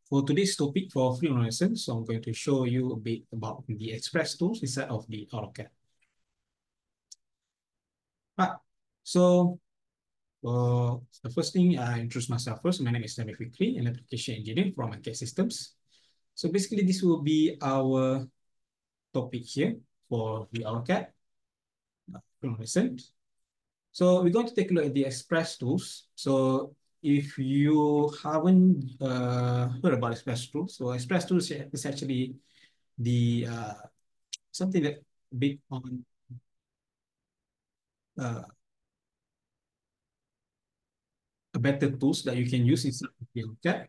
For today's topic for free lesson, so I'm going to show you a bit about the Express tools inside of the AutoCAD. Right. So the first thing, I introduce myself first. My name is Nabi Fikri, an application engineer from AutoCAD Systems. So basically, this will be our topic here for the AutoCAD free lesson. So we're going to take a look at the Express tools. So if you haven't heard about Express tools, so Express tools is actually the something that big on uh, a better tools that you can use inside of the AutoCAD.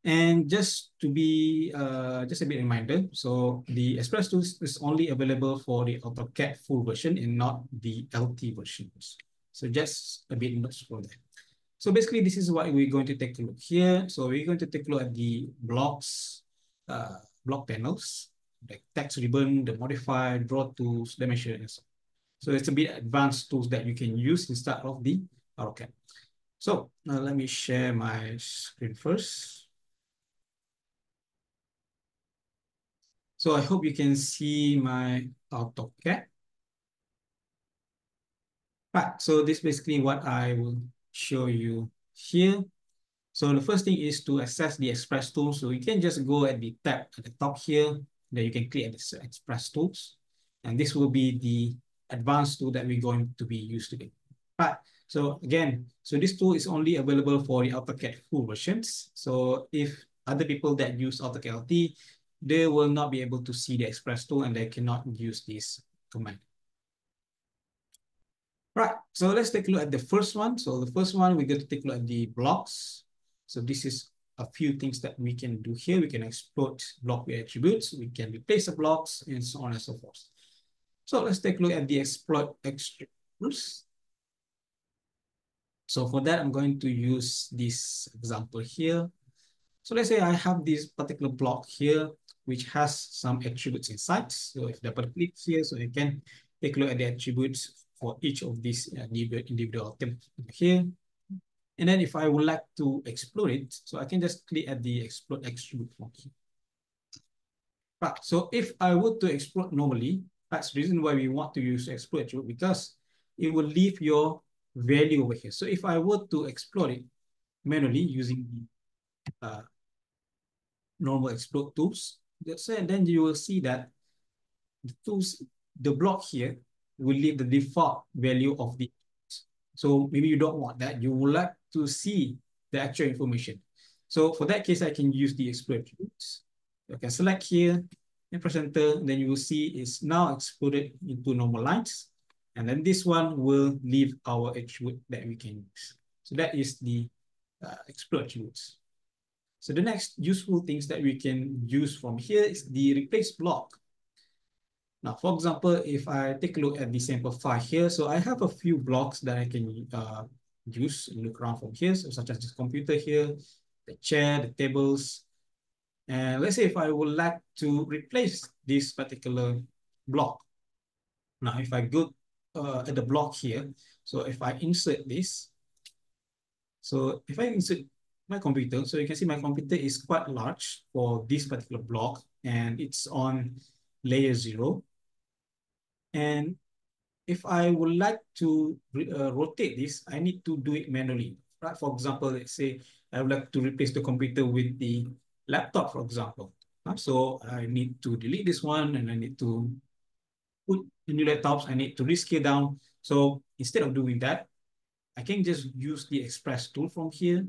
And just to be just a bit reminder, so the Express tools is only available for the AutoCAD full version and not the LT versions. So just a bit notes for that. So basically, this is what we're going to take a look here. So we're going to take a look at the blocks, block panels, like text ribbon, the modify, draw tools, dimension, and so on. So it's a bit advanced tools that you can use instead of the AutoCAD. So let me share my screen first. So I hope you can see my AutoCAD. Right, so this is basically what I will show you here. So the first thing is to access the Express tools. So you can just go at the tab at the top here, then you can click at the Express tools. And this will be the advanced tool that we're going to be used today. Right, so again, so this tool is only available for the AutoCAD full versions. So if other people that use AutoCAD LT, they will not be able to see the Express tool and they cannot use this command. Right, so let's take a look at the first one. So the first one, we're going to take a look at the blocks. So this is a few things that we can do here. We can exploit block with attributes. We can replace the blocks and so on and so forth. So let's take a look at the exploit attributes. So for that, I'm going to use this example here. So let's say I have this particular block here, which has some attributes inside. So if double click here, so I can take a look at the attributes for each of these individual items here. And then if I would like to explore it, so I can just click at the explore attribute from here. Right, so if I were to explore normally, that's the reason why we want to use explore attribute, because it will leave your value over here. So if I were to explore it manually using the normal explore tools, then you will see that the tools, the block here will leave the default value of the. So maybe you don't want that. You would like to see the actual information. So for that case, I can use the explore attributes. I can select here and press enter. Then you will see it's now exploded into normal lines. And then this one will leave our attribute that we can use. So that is the explore attributes. So the next useful things that we can use from here is the replace block. Now, for example, if I take a look at the sample file here, so I have a few blocks that I can use, look around from here, so such as this computer here, the chair, the tables. And let's say if I would like to replace this particular block. Now, if I go at the block here, so if I insert this, so if I insert my computer, so you can see my computer is quite large for this particular block, and it's on layer 0. And if I would like to rotate this, I need to do it manually. Right? For example, let's say I would like to replace the computer with the laptop, for example. So I need to delete this one and I need to put the new laptops. I need to rescale down. So instead of doing that, I can just use the Express tool from here.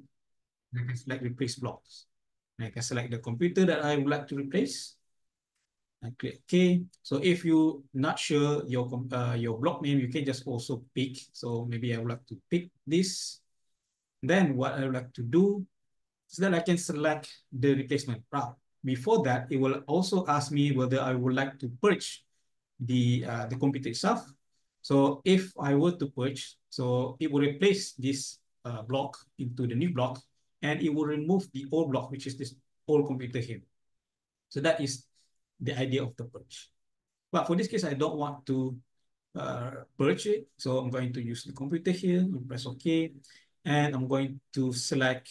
I can select replace blocks. And I can select the computer that I would like to replace. I click OK. So if you're not sure your block name, you can just also pick. So maybe I would like to pick this. Then what I would like to do is that I can select the replacement route. Before that, it will also ask me whether I would like to purge the computer itself. So if I were to purge, so it will replace this block into the new block, and it will remove the old block, which is this old computer here. So that is the idea of the purge. But for this case, I don't want to purge it. So I'm going to use the computer here and press OK. And I'm going to select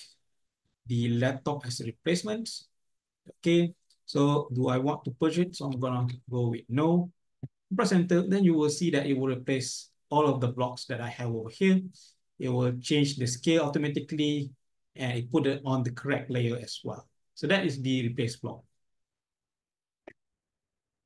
the laptop as a replacement. Okay, so do I want to purge it? So I'm gonna go with no. Press enter, then you will see that it will replace all of the blocks that I have over here. It will change the scale automatically and it put it on the correct layer as well. So that is the replace block.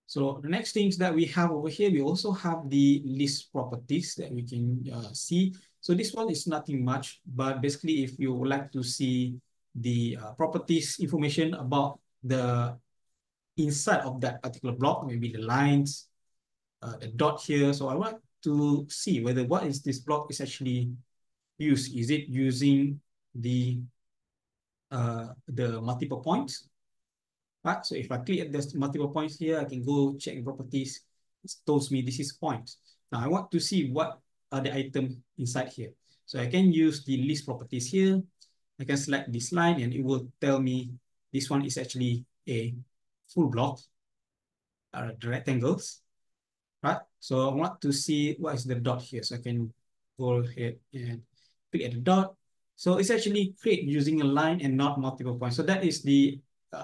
So the next things that we have over here, we also have the list properties that we can see. So this one is nothing much, but basically if you would like to see the properties information about the inside of that particular block, maybe the lines, the dot here. So I want to see whether what is this block is actually used. Is it using the multiple points? Right. So if I click at this multiple points here, I can go check properties. It tells me this is points. Now I want to see what are the items inside here. So I can use the list properties here. I can select this line and it will tell me this one is actually a full block, the rectangles. Right? So I want to see what is the dot here. So I can go ahead and click at the dot. So it's actually create using a line and not multiple points. So that is the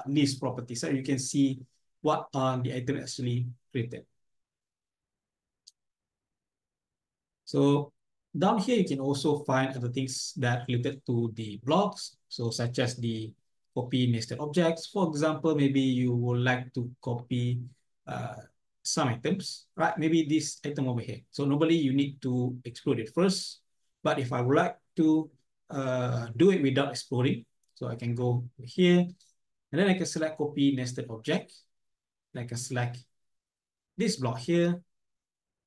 list property. So you can see what are the items actually created. So down here, you can also find other things that related to the blocks. So such as the copy nested objects. For example, maybe you would like to copy some items, right? Maybe this item over here. So normally you need to explode it first. But if I would like to do it without exploring, so I can go here and then I can select copy nested object. I can select this block here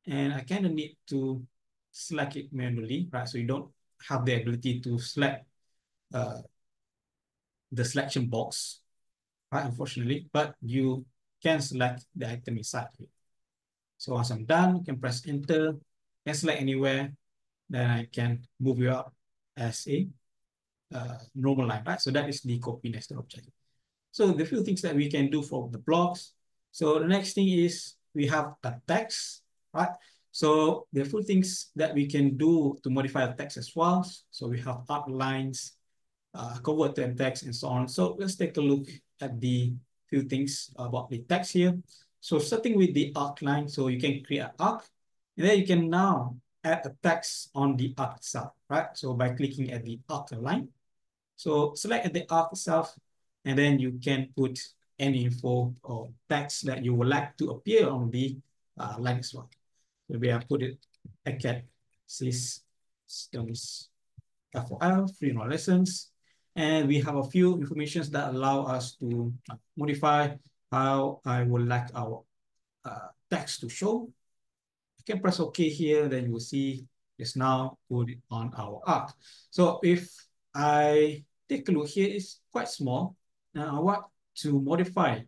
and I kind of need to select it manually, right? So you don't have the ability to select uh, the selection box, right? Unfortunately, but you can select the item inside here. So once I'm done, you can press enter, can select anywhere, then I can move it up as a normal line, right? So that is the copy nested object. So the few things that we can do for the blocks. So the next thing is we have a text, right? So the few things that we can do to modify the text as well. So we have outlines, convert to text, and so on. So let's take a look at the few things about the text here. So starting with the outline, so you can create an arc, and then you can now add a text on the arc itself, right? So by clicking at the outline, so select the arc itself, and then you can put any info or text that you would like to appear on the line as well. Maybe I put it AutoCAD systems FOL, free no lessons. And we have a few informations that allow us to modify how I would like our text to show. You can press OK here, then you will see it's now put it on our arc. So if I take a look here, it's quite small. Now I want to modify.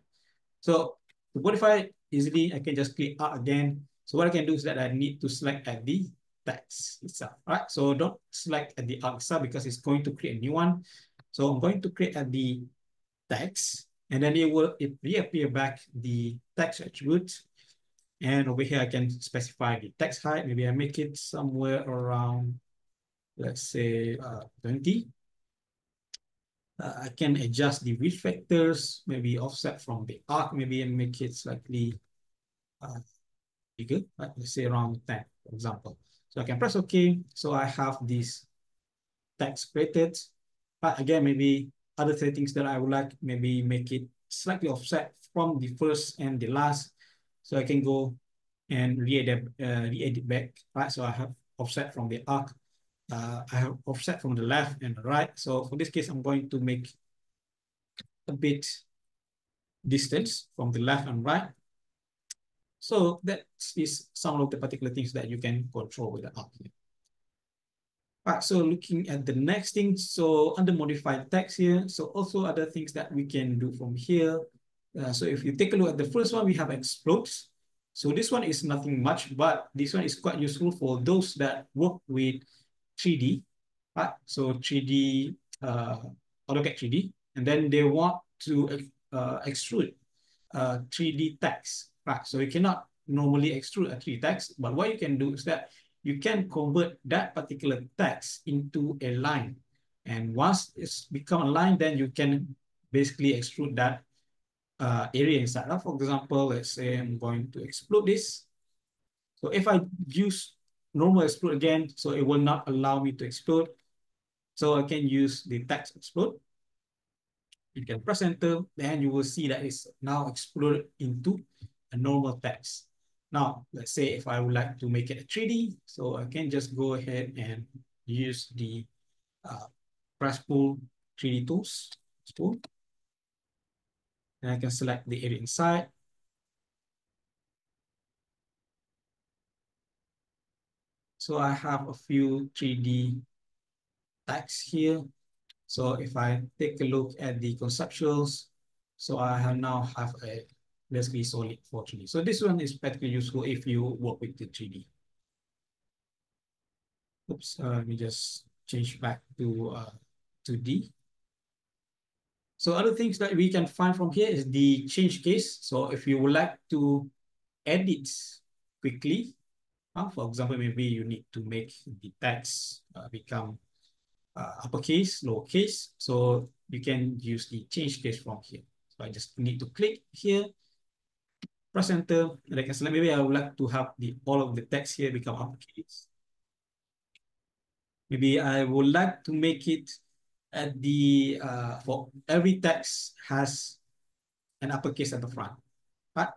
So to modify easily, I can just click arc again. So what I can do is that I need to select at the text itself. All right. So don't select at the arc itself because it's going to create a new one. So I'm going to create at the text, and then it will reappear back the text attribute. And over here, I can specify the text height. Maybe I make it somewhere around, let's say, 20. I can adjust the width factors, maybe offset from the arc, maybe and make it slightly bigger, right? Let's say around 10, for example. So I can press OK. So I have this text created. But again, maybe other settings that I would like, maybe make it slightly offset from the first and the last. So I can go and re-edit back, right? So I have offset from the arc. I have offset from the left and the right. So for this case, I'm going to make a bit distance from the left and right. So that is some of the particular things that you can control with the arc here. Right, so looking at the next thing, so under modified text here, so also other things that we can do from here. So if you take a look at the first one, we have explodes. So this one is nothing much, but this one is quite useful for those that work with 3D, right? So 3D, AutoCAD 3D, and then they want to extrude 3D text, right? So you cannot normally extrude a 3D text, but what you can do is that you can convert that particular text into a line. And once it's become aligned, then you can basically extrude that area inside. For example, let's say I'm going to explode this. So if I use normal explode again, so it will not allow me to explode. So I can use the text explode. You can press enter, then you will see that it's now exploded into a normal text. Now, let's say if I would like to make it a 3D, so I can just go ahead and use the press pull 3D tools tool. And I can select the area inside. So I have a few 3D text here. So if I take a look at the conceptuals, so I have now have a basically solid for 3D. So this one is particularly useful if you work with the 3D. Oops, let me just change back to 2D. So other things that we can find from here is the change case. So if you would like to edit quickly, for example, maybe you need to make the text become uppercase, lowercase. So you can use the change case from here. So I just need to click here, press enter, and I can select, maybe I would like to have all of the text here become uppercase. Maybe I would like to make it at for every text has an uppercase at the front. Right?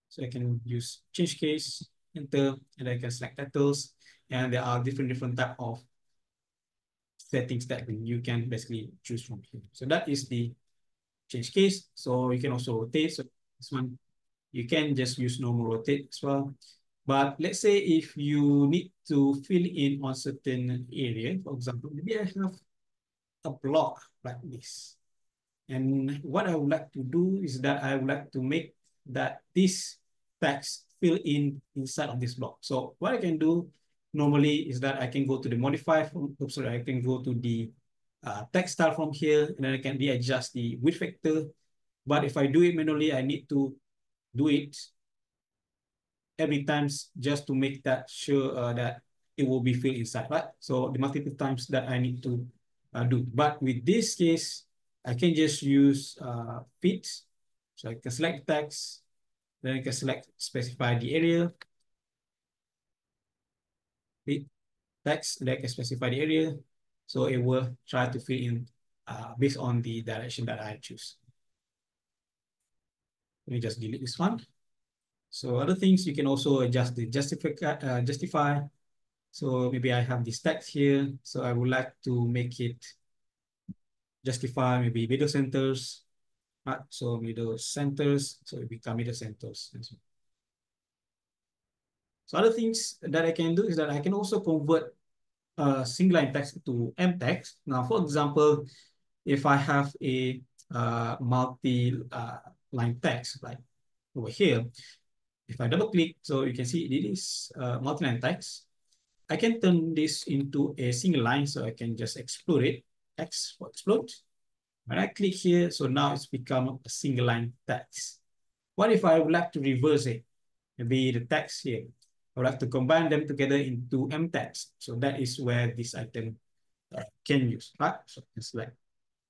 So I can use change case, enter, and I can select titles. And there are different type of settings that you can basically choose from here. So that is the change case. So you can also rotate. So this one, you can just use normal rotate as well. But let's say if you need to fill in on certain area, for example, maybe I have a block like this. And what I would like to do is that I would like to make that this text fill in inside of this block. So what I can do normally is that I can go to the modify, sorry, I can go to the text style from here, and then I can readjust the width factor. But if I do it manually, I need to do it every times just to make that sure that it will be filled inside, right? So the multiple times that I need to do. But with this case, I can just use fit. So I can select text, then I can specify the area, fit text, then I can specify the area. So it will try to fill in based on the direction that I choose. Let me just delete this one. So other things, you can also adjust the justify. So maybe I have this text here. So I would like to make it justify maybe middle centers. Right? So middle centers, so it become middle centers. So other things that I can do is that I can also convert single line text to M text. Now, for example, if I have a multi-line text, like over here, if I double click, so you can see it is multi-line text. I can turn this into a single line, so I can just explode it, X for explode. When I click here, so now it's become a single line text. What if I would like to reverse it? Maybe the text here. I would like to combine them together into M text. So that is where this item can use, right? So it's like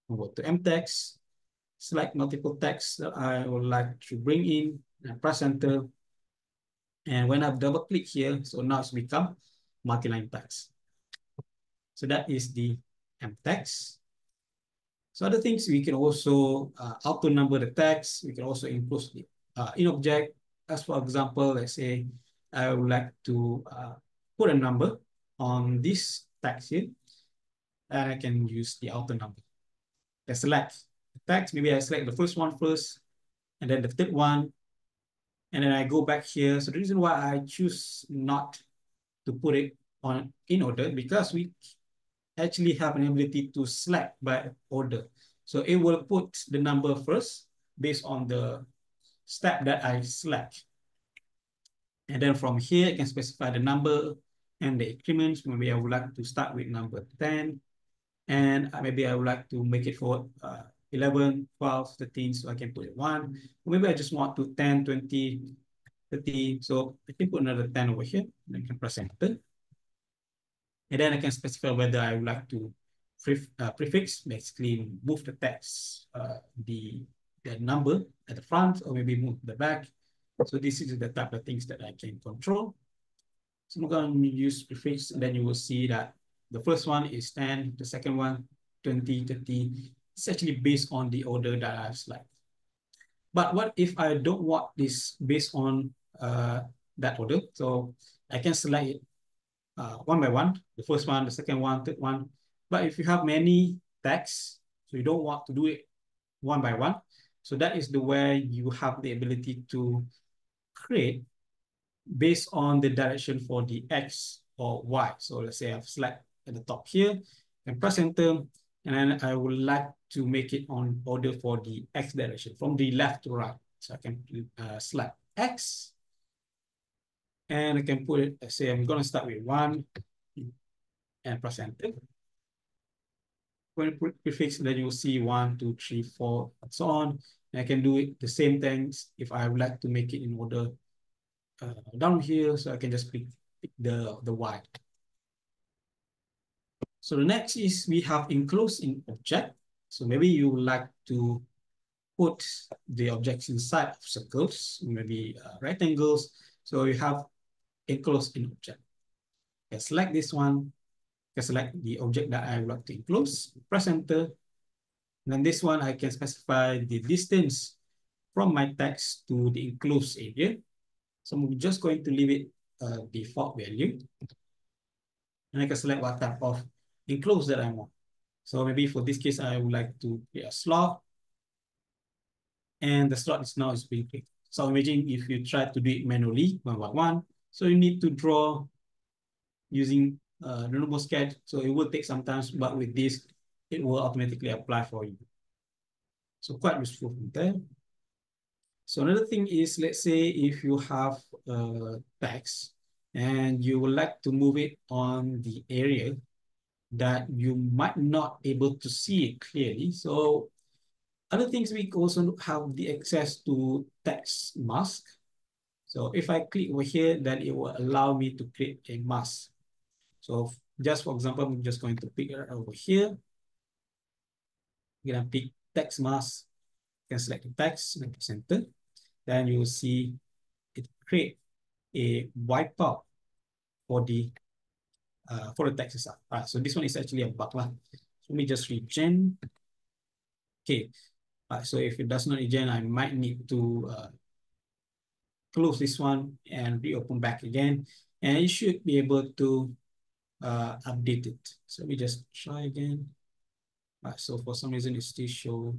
go to M text, select multiple text that I would like to bring in, and press enter. And when I double click here, so now it's become multi-line text. So that is the M text. So other things, we can also auto number the text. We can also impose the in object. As for example, let's say I would like to put a number on this text here, and I can use the auto number. I select the text. Maybe I select the first one first, and then the third one, and then I go back here. So the reason why I choose not to put it on in order, because we actually have an ability to select by order. So it will put the number first based on the step that I select. And then from here, I can specify the number and the increments. Maybe I would like to start with number 10. And maybe I would like to make it for 11, 12, 13, so I can put it 1. Or maybe I just want to 10, 20, 30. So I can put another 10 over here. And I can press enter. And then I can specify whether I would like to prefix, basically move the text, the number at the front, or maybe move the back. So this is the type of things that I can control. So I'm going to use prefix, and then you will see that the first one is 10, the second one, 20, 30. It's actually based on the order that I've selected. But what if I don't want this based on that order? So I can select it one by one, the first one, the second one, third one. But if you have many tags, so you don't want to do it one by one, so that is the way you have the ability to create based on the direction for the X or Y. So let's say I've select at the top here and press enter, and then I would like to make it on order for the X direction from the left to right. So I can select X, and I can put it, let's say I'm going to start with 1 and press enter. When you put prefix, then you'll see 1, 2, 3, 4, and so on. And I can do it the same things if I would like to make it in order down here. So I can just pick the Y. So the next is we have enclosed in object. So maybe you would like to put the objects inside of circles, maybe rectangles. So you have enclosed in object. Okay, select this one. Okay, select the object that I would like to enclose. Press enter. And then this one, I can specify the distance from my text to the enclosed area. So I'm just going to leave it default value. And I can select what type of enclose that I want. So maybe for this case, I would like to create a slot. And the slot is now being clicked. So imagine if you try to do it manually, one by one. So you need to draw using the normal sketch. So it will take some time, but with this, it will automatically apply for you. So quite useful from there. So another thing is, let's say if you have text and you would like to move it on the area that you might not able to see it clearly. So other things, we also have the access to text mask. So if I click over here, then it will allow me to create a mask. So just for example, I'm just going to pick it over here. I'm gonna pick text mask. You can select the text and press enter. Then you will see it create a wipeout for the text itself. All right, so this one is actually a bug lah. So let me just regen. Okay, so if it does not regen, I might need to close this one and reopen back again, and it should be able to update it. So let me just try again. So for some reason it still show.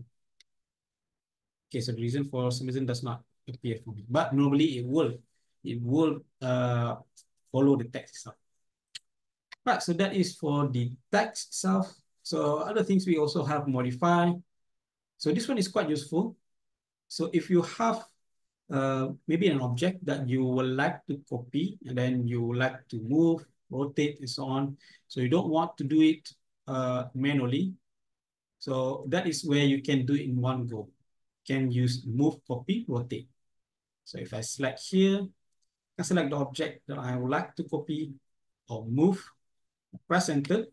Okay, so the reason for some reason does not appear for me, but normally it will follow the text itself. Right, so that is for the text itself. So other things we also have modify. So this one is quite useful. So if you have maybe an object that you would like to copy and then you would like to move, rotate, and so on. So you don't want to do it manually. So that is where you can do it in one go. You can use move, copy, rotate. So if I select here, I select the object that I would like to copy or move, press enter,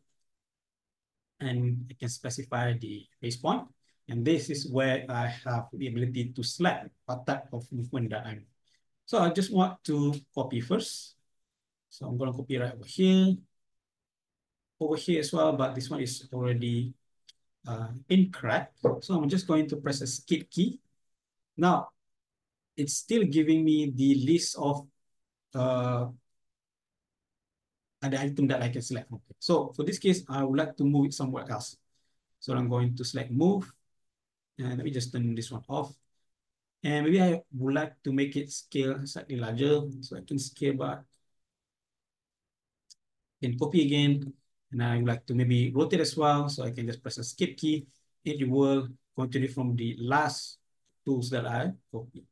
and I can specify the base point. And this is where I have the ability to select what type of movement that I'm. So I just want to copy first. So I'm going to copy right over here as well, but this one is already incorrect. So I'm just going to press a escape key. Now, it's still giving me the list of the item that I can select. So for this case, I would like to move it somewhere else. So I'm going to select move, and let me just turn this one off. And maybe I would like to make it scale slightly larger, so I can scale back. Then copy again, and I would like to maybe rotate as well, so I can just press a escape key. It will continue from the last tools that I copied.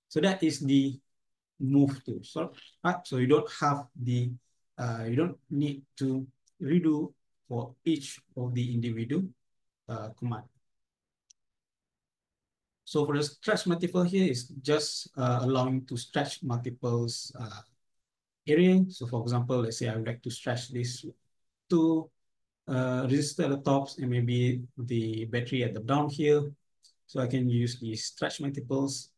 So that is the move tool. So you don't have the, you don't need to redo for each of the individual command. So for the stretch multiple here is just allowing to stretch multiples area. So for example, let's say I would like to stretch this two resistor at the tops and maybe the battery at the down here. So I can use the stretch multiples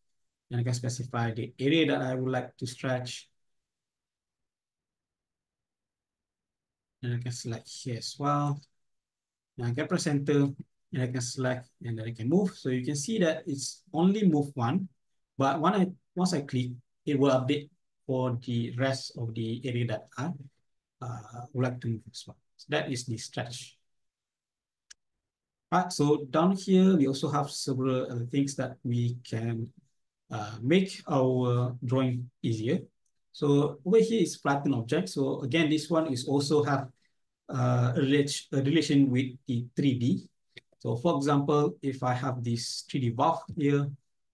and I can specify the area that I would like to stretch. And I can select here as well. And I can press enter and I can select and then I can move. So you can see that it's only move one, but once I click, it will update for the rest of the area that I would like to move as well. So that is the stretch. Right, so down here, we also have several other things that we can make our drawing easier. So over here is flatten object. So again, this one is also have a relation with the 3D. So for example, if I have this 3D valve here,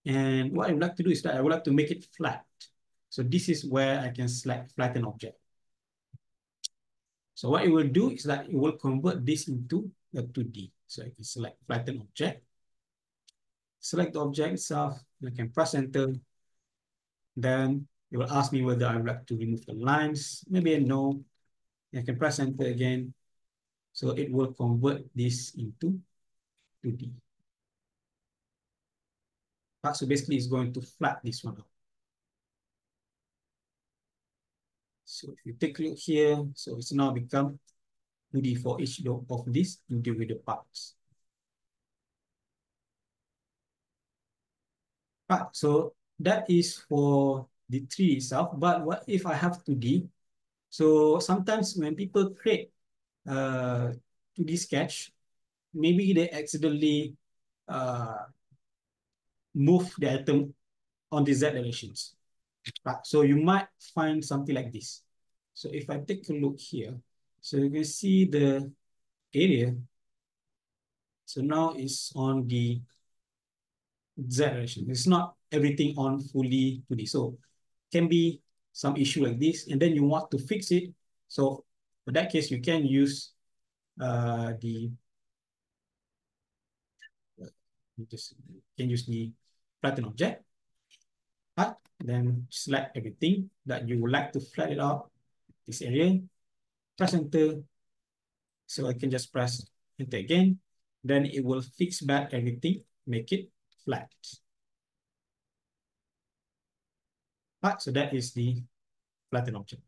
and what I would like to do is that I would like to make it flat. So this is where I can select flatten object. So what it will do is that it will convert this into a 2D. So I can select flatten object, select the object itself, and I can press enter. Then it will ask me whether I would like to remove the lines. Maybe a no. I can press enter again. So it will convert this into 2D. So basically it's going to flat this one out. So if you take a look here, so it's now become 2D for each of these individual parts. Right, so that is for the 3D itself. But what if I have 2D? So sometimes when people create 2D sketch, maybe they accidentally move the item on the Z directions. Right, so you might find something like this. So if I take a look here, so you can see the area. So now it's on the Z direction. It's not everything on fully 2D. So can be some issue like this, and then you want to fix it. So for that case, you can use the you just can use the flatten object. Right? Then select everything that you would like to flatten it out. This area, press enter. So I can just press enter again. Then it will fix back everything, make it flat. Right, so that is the flatten object.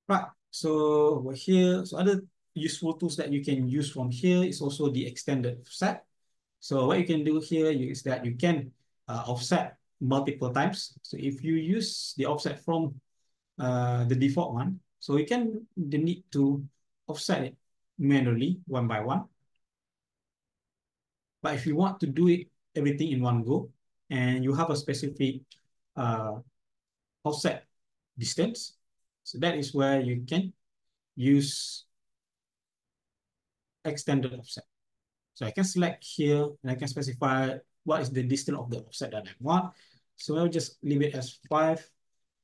Right, so over here, so other useful tools that you can use from here is also the extended offset. So what you can do here is that you can offset multiple times. So if you use the offset from the default one, so you can need to offset it manually one by one. But if you want to do it everything in one go, and you have a specific offset distance, so that is where you can use extended offset. So I can select here and I can specify what is the distance of the offset that I want. So I'll just leave it as 5.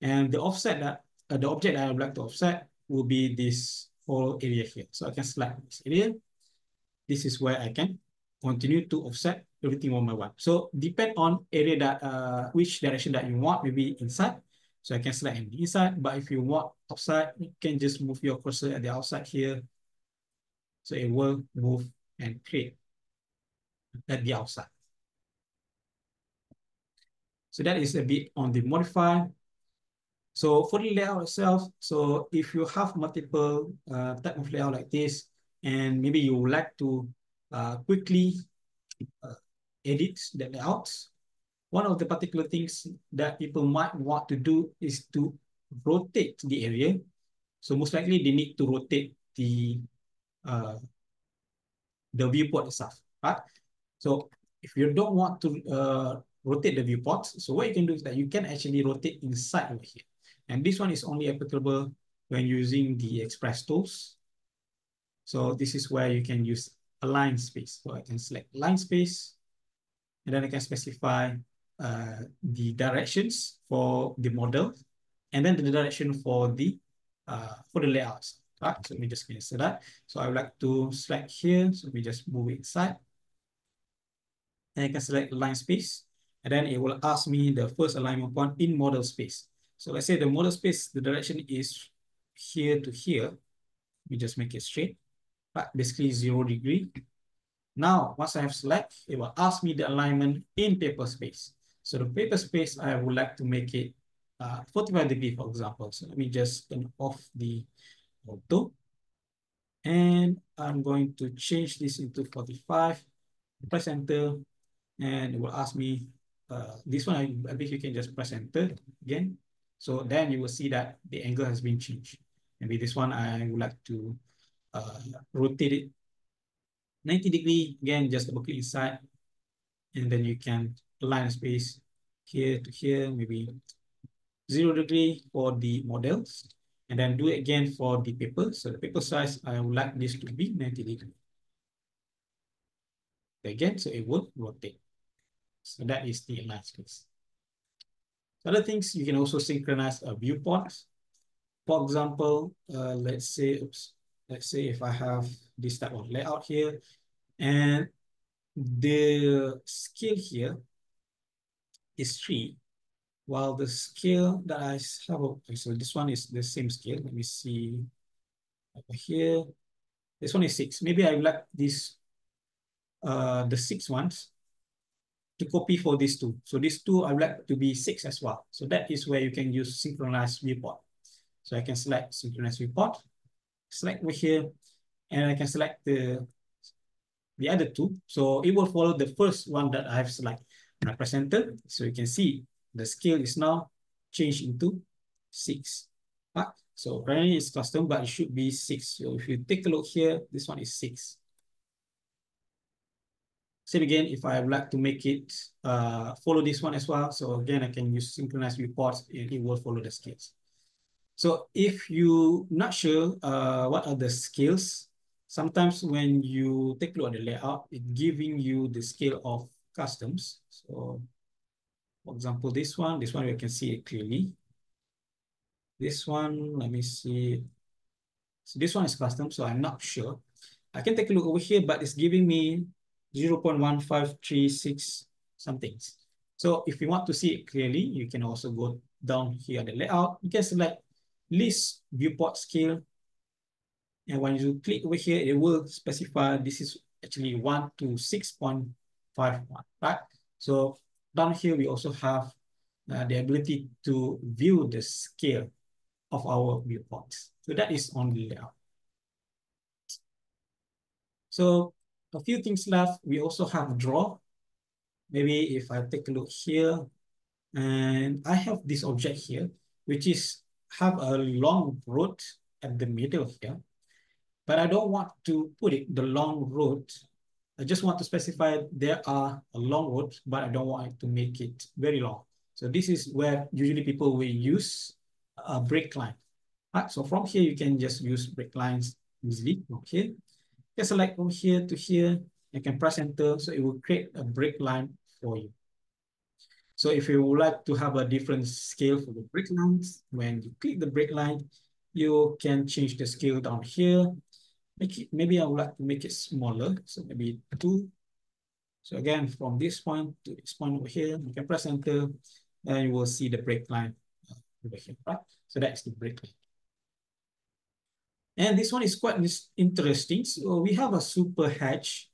And the offset that the object that I would like to offset will be this whole area here. So I can select this area. This is where I can continue to offset everything one by one. So depend on area that which direction that you want, maybe inside. So I can select in the inside, but if you want outside, you can just move your cursor at the outside here. So it will move and create at the outside. So that is a bit on the modify. So for the layout itself, so if you have multiple type of layout like this, and maybe you would like to quickly edit the layouts, one of the particular things that people might want to do is to rotate the area. So most likely they need to rotate uh, the viewport itself, right? So if you don't want to rotate the viewport, so what you can do is that you can actually rotate inside over here. And this one is only applicable when using the Express tools. So this is where you can use align space. So I can select line space, and then I can specify the directions for the model, and then the direction for the layouts. Right? So let me just cancel that. So I would like to select here. So we just move it inside. And I can select line space. And then it will ask me the first alignment point in model space. So let's say the model space, the direction is here to here. We just make it straight, but basically 0 degree. Now, once I have select, it will ask me the alignment in paper space. So the paper space, I would like to make it 45 degree, for example. So let me just turn off the auto. And I'm going to change this into 45, press enter, and it will ask me, this one, I think you can just press enter again. So then you will see that the angle has been changed. Maybe this one, I would like to rotate it 90 degree, again, just double click inside, and then you can align space here to here, maybe 0 degree for the models, and then do it again for the paper. So the paper size, I would like this to be 90 degree. Again, so it would rotate. So that is the align space. Other things, you can also synchronize a viewport. For example, let's say if I have this type of layout here, and the scale here is 3, while the scale that I have, okay, so this one is the same scale. Let me see over here. This one is 6. Maybe I like this, the 6 ones to copy for these two. So these two I would like to be 6 as well. So that is where you can use synchronized viewport. So I can select synchronized viewport, select over here, and I can select the other two. So it will follow the first one that I have selected. I press enter, so you can see the scale is now changed into 6. So currently it's custom, but it should be 6. So if you take a look here, this one is 6. Same again, if I would like to make it follow this one as well. So again, I can use synchronized viewports and it will follow the scales. So if you're not sure what are the scales, sometimes when you take a look at the layout, it's giving you the scale of customs. So for example, this one we can see it clearly. This one, let me see. So this one is custom, so I'm not sure. I can take a look over here, but it's giving me 0.1536 something. So if you want to see it clearly, you can also go down here at the layout. You can select list viewport scale. And when you click over here, it will specify this is actually 1 to 6.51, right? So down here, we also have the ability to view the scale of our viewports. So that is on the layout. So a few things left. We also have draw. Maybe if I take a look here, and I have this object here, which is have a long road at the middle here, but I don't want to put it the long road. I just want to specify there are a long road, but I don't want it to make it very long. So this is where usually people will use a break line. Right, so from here, you can just use break lines easily. Okay, just select from here to here. You can press enter, so it will create a break line for you. So if you would like to have a different scale for the break lines, when you click the break line, you can change the scale down here. Maybe I would like to make it smaller, so maybe 2. So again, from this point to this point over here, you can press enter, and you will see the break line over here, right? So that's the break line. And this one is quite interesting. So we have a super hatch.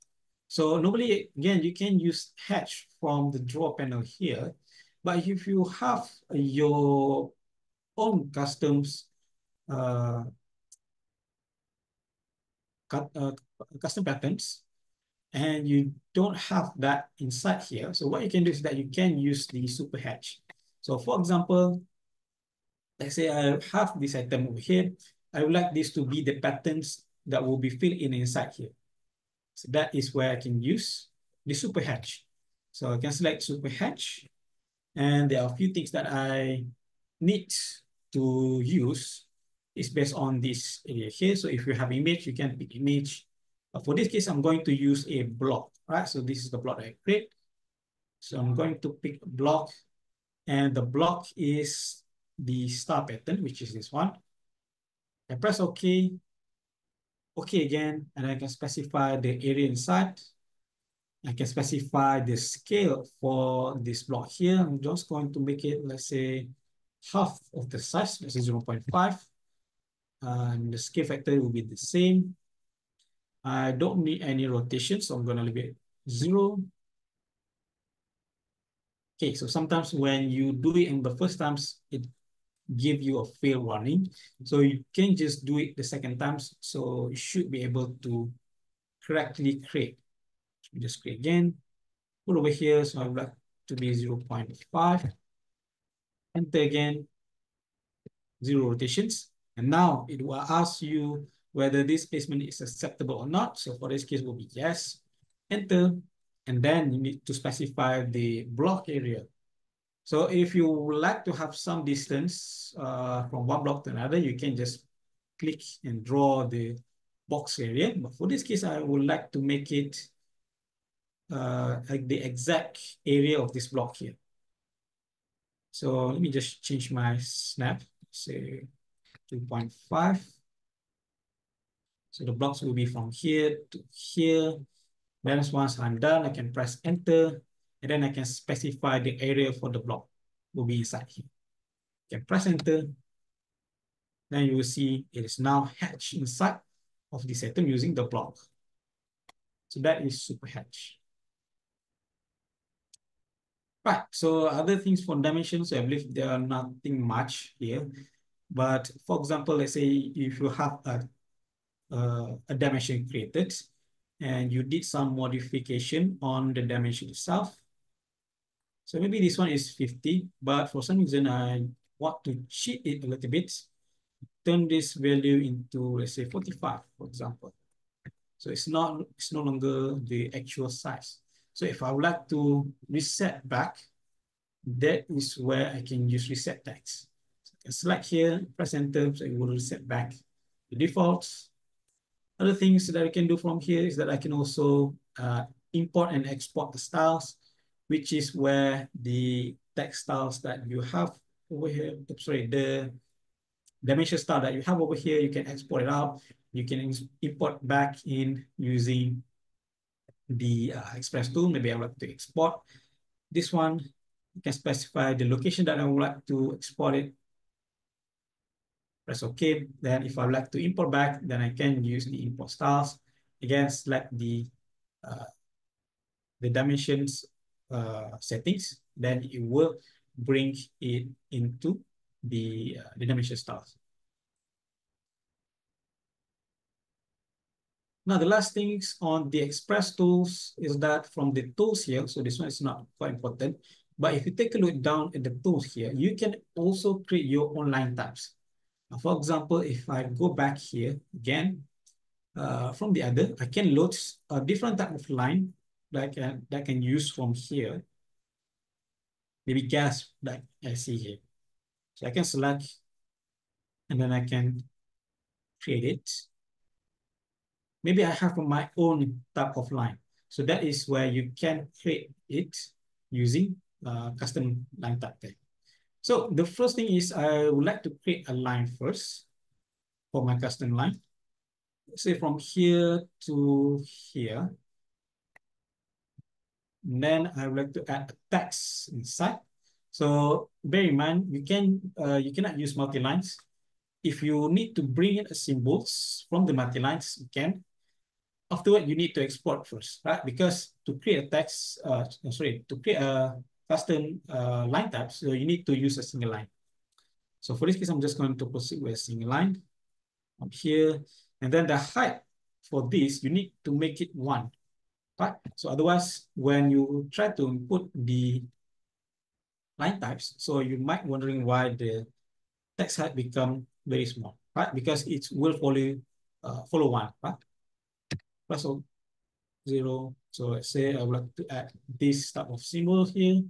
So normally, again, you can use hatch from the draw panel here. But if you have your own customs, uh, custom patterns, and you don't have that inside here, so what you can do is that you can use the super hatch. So for example, let's say I have this item over here. I would like this to be the patterns that will be filled in inside here. So that is where I can use the super hatch. So I can select super hatch, and there are a few things that I need to use. Is based on this area here. So if you have image, you can pick image. But for this case, I'm going to use a block, right? So this is the block I create. So I'm going to pick a block, and the block is the star pattern, which is this one. I press OK, OK again, and I can specify the area inside. I can specify the scale for this block here. I'm just going to make it, let's say, half of the size, let's say 0.5, and the scale factor will be the same. I don't need any rotation, so I'm going to leave it 0. Okay, so sometimes when you do it in the first times, it give you a fail warning. So you can just do it the second times. So you should be able to correctly create. So just create again, put over here. So I would like to be 0.5. Enter again, 0 rotations. And now it will ask you whether this placement is acceptable or not. So for this case, will be yes. Enter. And then you need to specify the block area. So if you would like to have some distance from one block to another, you can just click and draw the box area. But for this case, I would like to make it like the exact area of this block here. So let me just change my snap, say 2.5. So the blocks will be from here to here. Then once I'm done, I can press enter, and then I can specify the area for the block will be inside here. I can press enter. Then you will see it is now hatched inside of the atom using the block. So that is super hatch. Right, so other things for dimensions, I believe there are nothing much here. But for example, let's say if you have a dimension created and you did some modification on the dimension itself. So maybe this one is 50, but for some reason I want to cheat it a little bit, turn this value into, let's say, 45, for example. So it's no longer the actual size. So if I would like to reset back, that is where I can use reset text. So I can select here, press enter, so it will reset back the defaults. Other things that I can do from here is that I can also import and export the styles, which is where the text styles that you have over here, sorry, the dimension style that you have over here, you can export it out. You can import back in using the Express tool. Maybe I would like to export this one. You can specify the location that I would like to export it. Press OK. Then if I would like to import back, then I can use the import styles. Again, select the dimensions settings. Then it will bring it into the dimension styles. Now, the last things on the Express tools is that from the tools here, so this one is not quite important, but if you take a look down at the tools here, you can also create your own line types. Now, for example, if I go back here again, from the other, I can load a different type of line that I can use from here. Maybe gas that I see here. So I can select and then I can create it. Maybe I have my own type of line. So that is where you can create it using custom line type tag. So the first thing is I would like to create a line first for my custom line. Say from here to here. And then I would like to add a text inside. So bear in mind, you cannot use multi-lines. If you need to bring in symbols from the multi-lines, you can. Afterward, you need to export first, right? Because to create a text, to create a custom line type, so you need to use a single line. So for this case, I'm just going to proceed with a single line up here. And then the height for this, you need to make it 1, right? So otherwise, when you try to input the line types, so you might wondering why the text height become very small, right? Because it will follow 1, right? Plus 0. So let's say I would like to add this type of symbol here.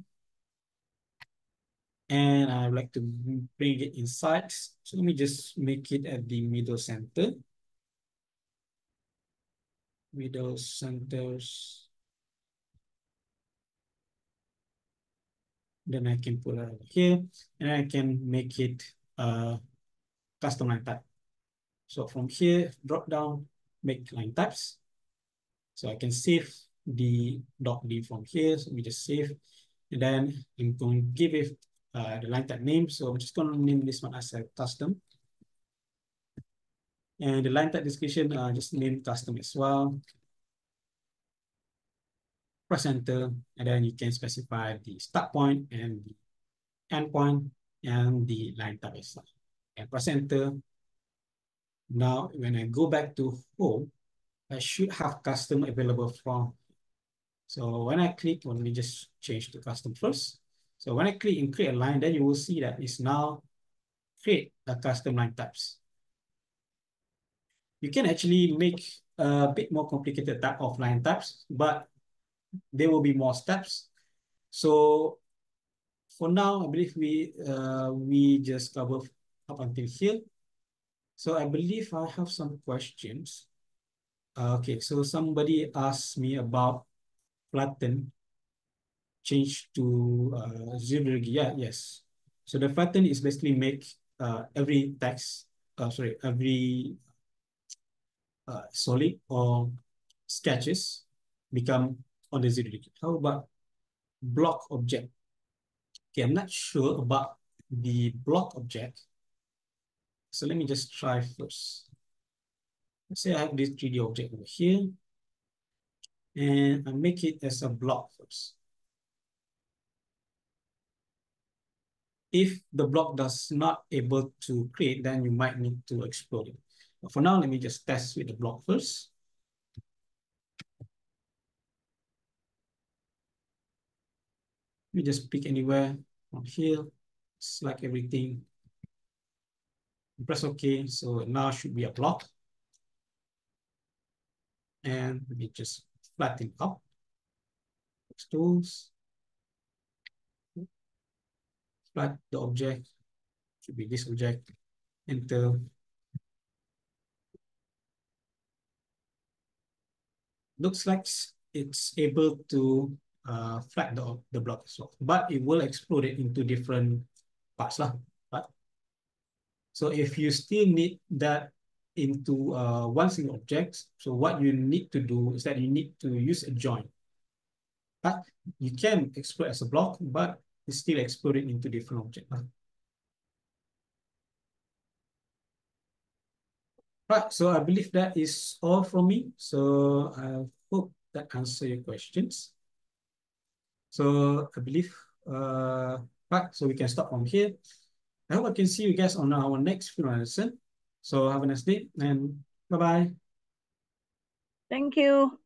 And I would like to bring it inside. So let me just make it at the middle center. Middle centers. Then I can put it over here and I can make it custom line type. So from here, drop down, make line types. So I can save the .d from here. So we just save. And then I'm going to give it the line type name. So I'm just going to name this one as a custom. And the line type description, just name custom as well. Press enter, and then you can specify the start point and the end point and the line type as well. And press enter. Now, when I go back to home, I should have custom available from. So when I click, let me just change to custom first. So when I click and create a line, then you will see that it's now create a custom line types. You can actually make a bit more complicated type of line types, but there will be more steps. So for now, I believe we just cover up until here. So I believe I have some questions. Okay, so somebody asked me about flatten change to 0 degree. Yeah, yes. So the flatten is basically make every text, every solid or sketches become on the 0 degree. How about block object? Okay, I'm not sure about the block object. So let me just try first. Let's say I have this 3D object over here, and I make it as a block first. If the block does not able to create, then you might need to explode it. But for now, let me just test with the block first. Let me just pick anywhere from here, select everything, press OK. So now should be a block. And let me just flatten up. Tools, flat the object, should be this object, enter. Looks like it's able to flat the block as well, but it will explode it into different parts lah. But so if you still need that into one single object, so what you need to do is that you need to use a join. But you can explode as a block, but it's still exploded into different objects. Right, so I believe that is all from me. So I hope that answers your questions. So I believe, right, so we can stop from here. I hope I can see you guys on our next video lesson. So have a nice day and bye-bye. Thank you.